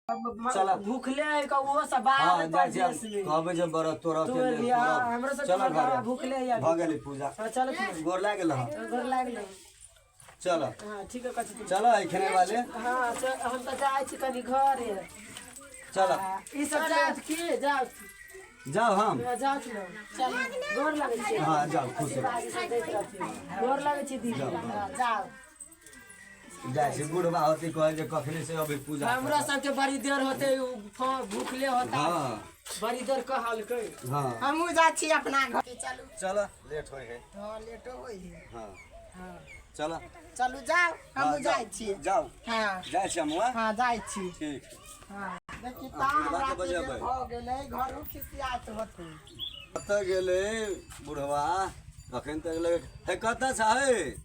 चला भूखले का वो सब बात कहबे जे बड़ तोरा के ले हमरो सब चला घर भूखले या भ गेली पूजा चल गोर लाग गेल गोर लाग ले चल हां ठीक है कथि चल एखने वाले हां हम त जाय छी कनी घर चल ई सब जात के जाओ जाओ हम जाओ चल गोर लागे छी हां जाओ खुश गोर लागे छी दीदी जाओ जाय से बुढ़वा होती कहे जे कखने से अभी पूजा हमरा सब के बड़ी देर होते भूखले होता हां बड़ी देर कहल के हां हमहु जा छी अपना घर चलू चल लेट होय है हां लेट होय है हां हां चल चलू जाओ हमहु जाय छी जाओ हां जाय छी हम हां जाय छी ठीक हां देखि ता बजेबै हो गेलै घरो खिसियात होते कत गेले बुढ़वा अखन तक ले है कत छै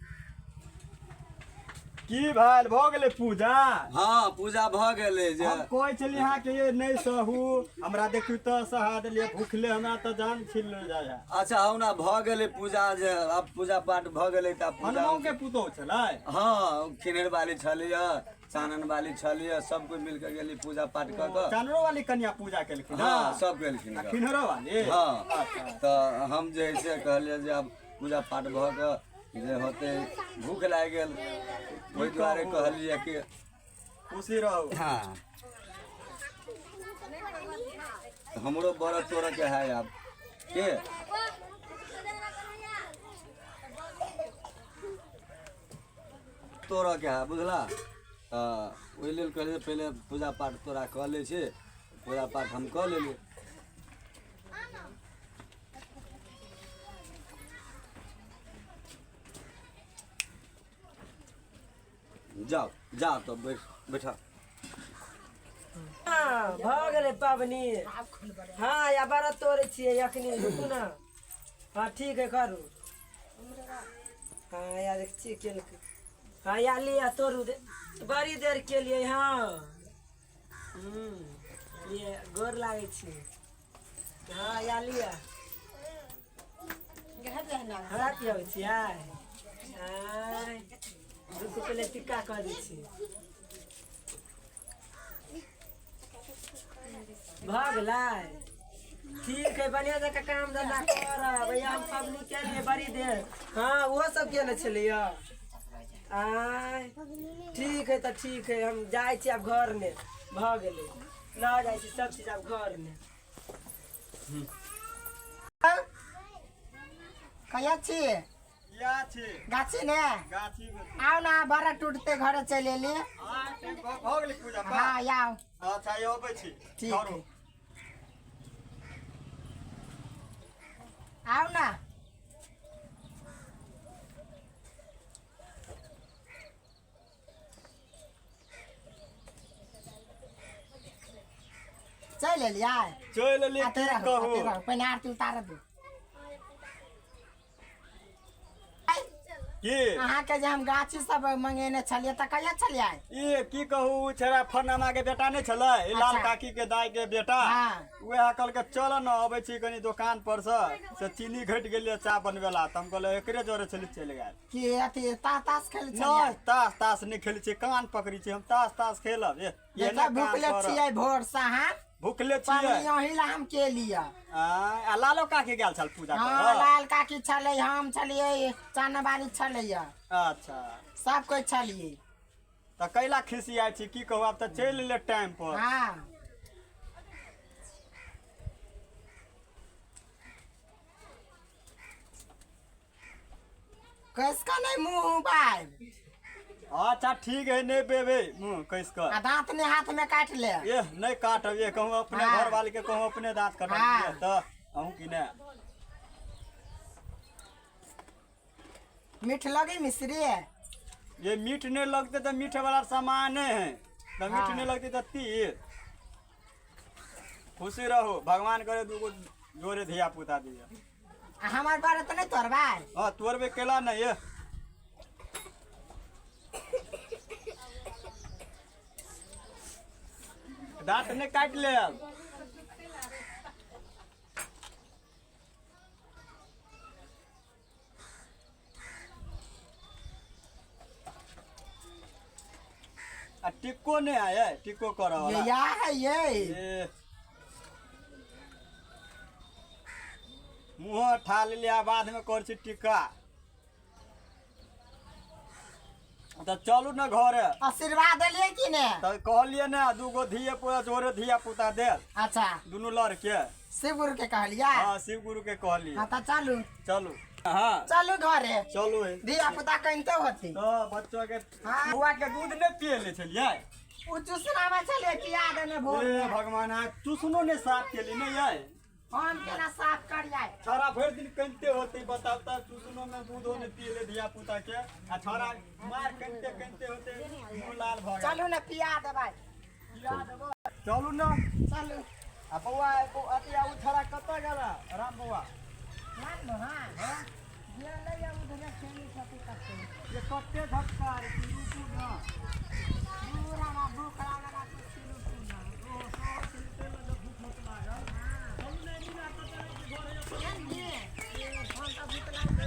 की भाई भ गेले पूजा हां पूजा भ गेले जे हम कोइ छली हां के ये नहीं सहू हमरा देखू त सहा देलिए भूखले हमरा त जान छिल न जाय अच्छा हौ ना भ गेले पूजा जे अब पूजा पाठ भ गेले त पूजा हनुमो के पुतो छलै हां किनेर वाली छलिए चानन वाली छलिए सब कोई मिल के गेली पूजा पाठ क क चानरो वाली कन्या पूजा केलखिन हां सब गेलखिन किनेरो वाली हां त हम जे से कहलिए जे अब पूजा पाठ भ क जे होते भूख लाग गेल ओहि द्वारे कहलिए कि खुशी रहो हां हमरो बड़ा तोरा के है अब के तोरा के है बुझला ओहि लेल कहलिए पहले पूजा पाठ तोरा क ले छी पूजा पाठ हम क लेली जाओ जाओ तो बैठा हां भ गेलै पाबनी हां या बारा तोड़े छियै अखनी रुकू ना हां ठीक है करू हां या देख छी के हां या लिया तोड़ू दे बड़ी देर के लिए हां ये गोर लागे छी हां या लिया हां की होइ छी आय रुकू पहले टिक्का कर दै छी भागलै ठीक है बढ़िया जगह काम धंधा कर भैया हम पबनी के लिए बड़ी देर हाँ वो सब के छलिए आय ठीक है तो ठीक है हम जाए छी अब घर में भ गेलै ल जाए छी सब चीज अब घर में कहिया छी या छी गाछी ने गाछी आओ ना बड़ा टूटते घर चले ले हां भ गेले पूजा हाँ आओ अच्छा ये अबै छी ठीक है आओ ना चल लिया चल ले तेरा कहू पहले आरती उतार दो की अहाँ के जे हम गाछी सब मंगेने छलिए त कहिया छलिए ई की कहू छरा फनामा के बेटा नहीं छलै ई लाल अच्छा। काकी के दाई के बेटा हाँ। वह कल के चल न अबै छी कनी दुकान पर से चीनी घट गेलिए चा बनवेला त हम कहले एकरे जोरे चली चल गेल कि अथी तास खेल नहीं छलिए तास नहीं खेल छी कान पकड़ी छी हम तास खेलब ये ये भूखले छियै भोर से हाँ भूखले पानी छियै यही ला हम के लिए आ लालो काकी गेल छल पूजा हाँ कर लाल काकी छलै हम छलिए चाना वाली छलैया अच्छा सब कोई छलिए त कैला खिसिया छी की कहू अब त चल ले टाइम पर हाँ कैसका नहीं मुंह बाय अच्छा ठीक है नहीं बेबे मुंह कैस कर दांत ने हाथ में काट ले ये नहीं काटब ये कहूँ अपने हाँ। घर वाले के कहूँ अपने दांत काट हाँ। तो कहूँ कि नहीं मीठ लगी मिश्री ये मीठ नहीं लगते तो मीठे वाला सामान है तो मीठ हाँ। नहीं लगती तो तीर खुशी रहो भगवान करे दूगो जोरे धिया पुता दिए हमार बारे तो नहीं तोड़बा हाँ तोरबे केला नहीं ये दांत नहीं काट ले अब टिक्को टिको नहीं आया टिको करो ये या है ये ये मुँह ठाल लिया बाद में कर छी टिका तो चलू ना घरे आशीर्वाद दिलिए कि ने तो कहलिए ना दूगो धिये पुता जोरे धिया पुता दे अच्छा दोनों लड़के शिव गुरु के कहलिया हाँ शिव गुरु के कहली हाँ तो चलू चलू हाँ चलू घरे चलू धिया पुता कहिते होती तो बच्चों के हाँ। बुआ के दूध नहीं पिए ले चलिए उ चूसना में चले पिया देने भोर ए में। भगवान आज चूसनो ने साफ के लिए नहीं आए हम केना साफ कर जाए छोरा भर दिन कनते होते बताता चूसनो में दूध होने पिए ले धिया पुता के आ छोरा मार कनते होते मुंह लाल भ गया चलू ने पिया देबै चलू ना चलू आ बउआ अतिया उ छोरा कत गेला राम बउआ मान लो हां ये ले या उधर खेली छती करते ये कत्ते धक्का रे रुकू ना पूरा ना भूख लागला तो सिलू पूरा ओ सो चिंते में जब भूख मत लागल चलू नहीं ना तो चले घरे ये फोन का भूख लागला